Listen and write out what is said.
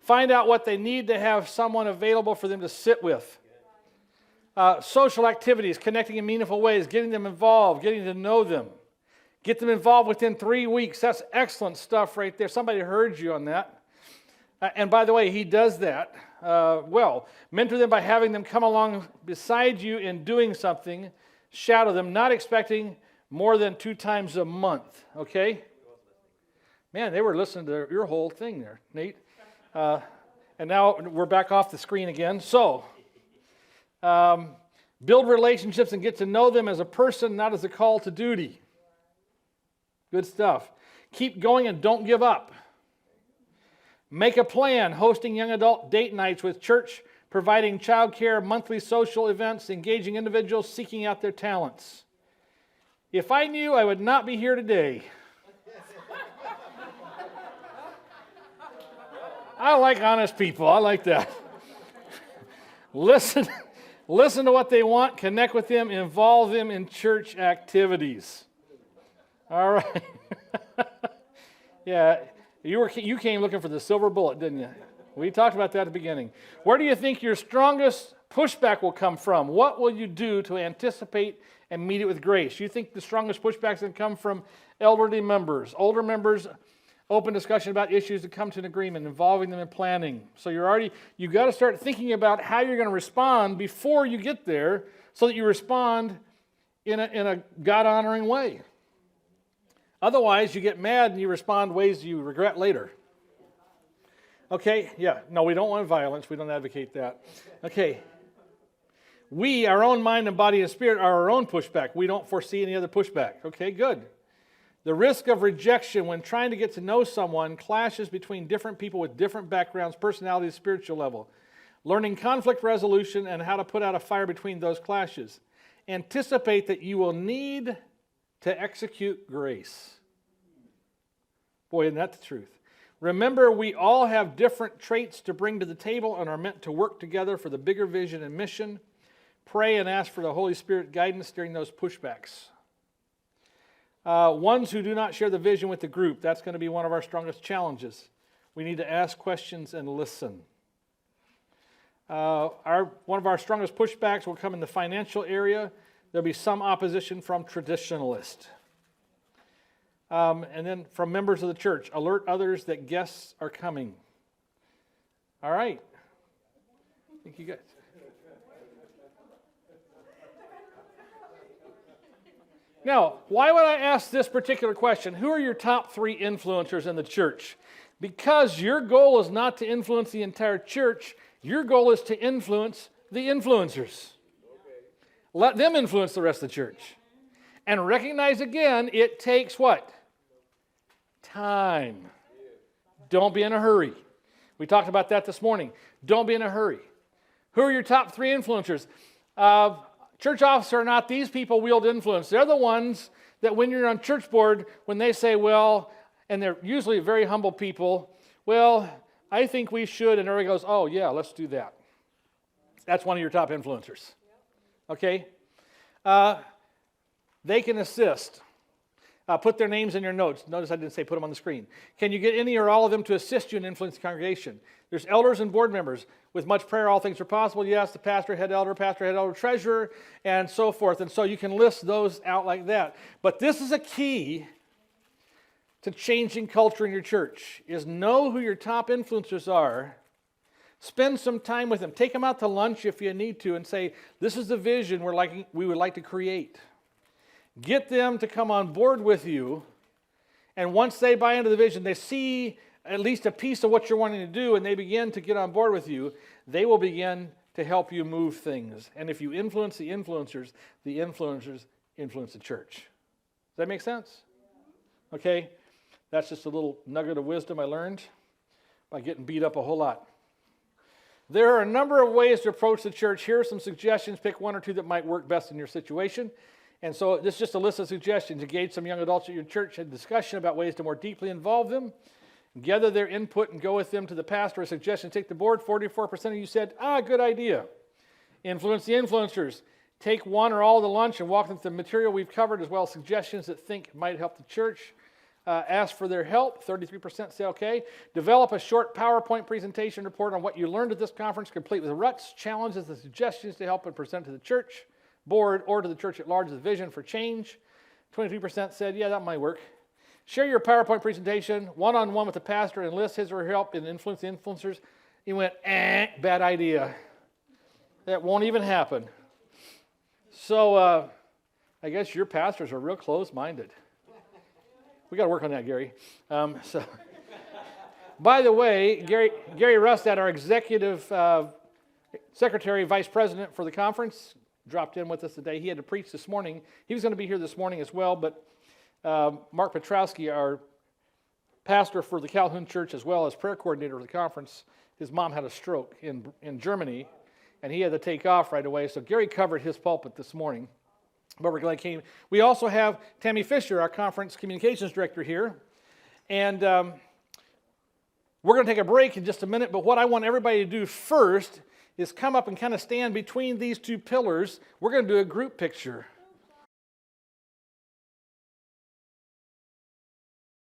Find out what they need to have someone available for them to sit with. Social activities, connecting in meaningful ways, getting them involved, getting to know them. Get them involved within 3 weeks. That's excellent stuff right there. Somebody heard you on that. And by the way, he does that well. Mentor them by having them come along beside you in doing something. Shadow them, not expecting more than 2 times a month. Okay? Man, they were listening to your whole thing there, Nate. And now we're back off the screen again. So, build relationships and get to know them as a person, not as a call to duty. Good stuff. Keep going and don't give up. Make a plan, hosting young adult date nights with church, providing childcare, monthly social events, engaging individuals, seeking out their talents. If I knew, I would not be here today. I like honest people. I like that. Listen to what they want, connect with them, involve them in church activities. All right. Yeah, you came looking for the silver bullet, didn't you? We talked about that at the beginning. Where do you think your strongest pushback will come from? What will you do to anticipate and meet it with grace? You think the strongest pushbacks can come from elderly members, older members, open discussion about issues to come to an agreement, involving them in planning. So you've got to start thinking about how you're going to respond before you get there so that you respond in a God-honoring way. Otherwise, you get mad and you respond ways you regret later. Okay, yeah, no, we don't want violence. We don't advocate that. Okay, we, our own mind and body and spirit, are our own pushback. We don't foresee any other pushback. Okay, good. The risk of rejection when trying to get to know someone clashes between different people with different backgrounds, personalities, spiritual level. Learning conflict resolution and how to put out a fire between those clashes. Anticipate that you will need to execute grace. Boy, isn't that the truth? Remember, we all have different traits to bring to the table and are meant to work together for the bigger vision and mission. Pray and ask for the Holy Spirit guidance during those pushbacks. Ones who do not share the vision with the group, that's going to be one of our strongest challenges. We need to ask questions and listen. One of our strongest pushbacks will come in the financial area. There'll be some opposition from traditionalists. And then from members of the church, alert others that guests are coming. All right. Thank you guys. Now, why would I ask this particular question? Who are your top 3 influencers in the church? Because your goal is not to influence the entire church. Your goal is to influence the influencers. Let them influence the rest of the church. And recognize again, it takes what? Time. Don't be in a hurry. We talked about that this morning. Don't be in a hurry. Who are your top 3 influencers? Church officers are not these people wield influence. They're the ones that when you're on church board, when they say, well, and they're usually very humble people, well, I think we should, and everybody goes, oh, yeah, let's do that. That's one of your top influencers. Okay? They can assist. Put their names in your notes. Notice I didn't say put them on the screen. Can you get any or all of them to assist you and influence the congregation? There's elders and board members. With much prayer, all things are possible. Yes, the pastor, head elder, treasurer, and so forth. And so you can list those out like that. But this is a key to changing culture in your church, is know who your top influencers are. Spend some time with them. Take them out to lunch if you need to and say, this is the vision we would like to create. Get them to come on board with you, and once they buy into the vision, they see at least a piece of what you're wanting to do, and they begin to get on board with you, they will begin to help you move things. And if you influence the influencers influence the church. Does that make sense? Okay, that's just a little nugget of wisdom I learned by getting beat up a whole lot. There are a number of ways to approach the church. Here are some suggestions. Pick 1 or 2 that might work best in your situation. And so this is just a list of suggestions. Engage some young adults at your church in discussion about ways to more deeply involve them. Gather their input and go with them to the pastor. A suggestion, take the board. 44% of you said, good idea. Influence the influencers. Take 1 or all of the lunch and walk them through the material we've covered, as well as suggestions that think might help the church. asked for their help. 33% say okay. Develop a short PowerPoint presentation report on what you learned at this conference, complete with ruts, challenges, and suggestions to help and present to the church board or to the church at large the vision for change. 23% said, yeah, that might work. Share your PowerPoint presentation one-on-one with the pastor and enlist his or her help in influencing influencers. He went, bad idea. That won't even happen. So I guess your pastors are real close-minded. We got to work on that, Gary. By the way, Gary Rustad, our executive secretary, vice president for the conference, dropped in with us today. He had to preach this morning. He was going to be here this morning as well, but Mark Petrowski, our pastor for the Calhoun Church, as well as prayer coordinator of the conference, his mom had a stroke in Germany, and he had to take off right away. So Gary covered his pulpit this morning. But we're glad he came. We also have Tammy Fisher, our conference communications director here. And we're going to take a break in just a minute, but what I want everybody to do first is come up and kind of stand between these two pillars. We're going to do a group picture.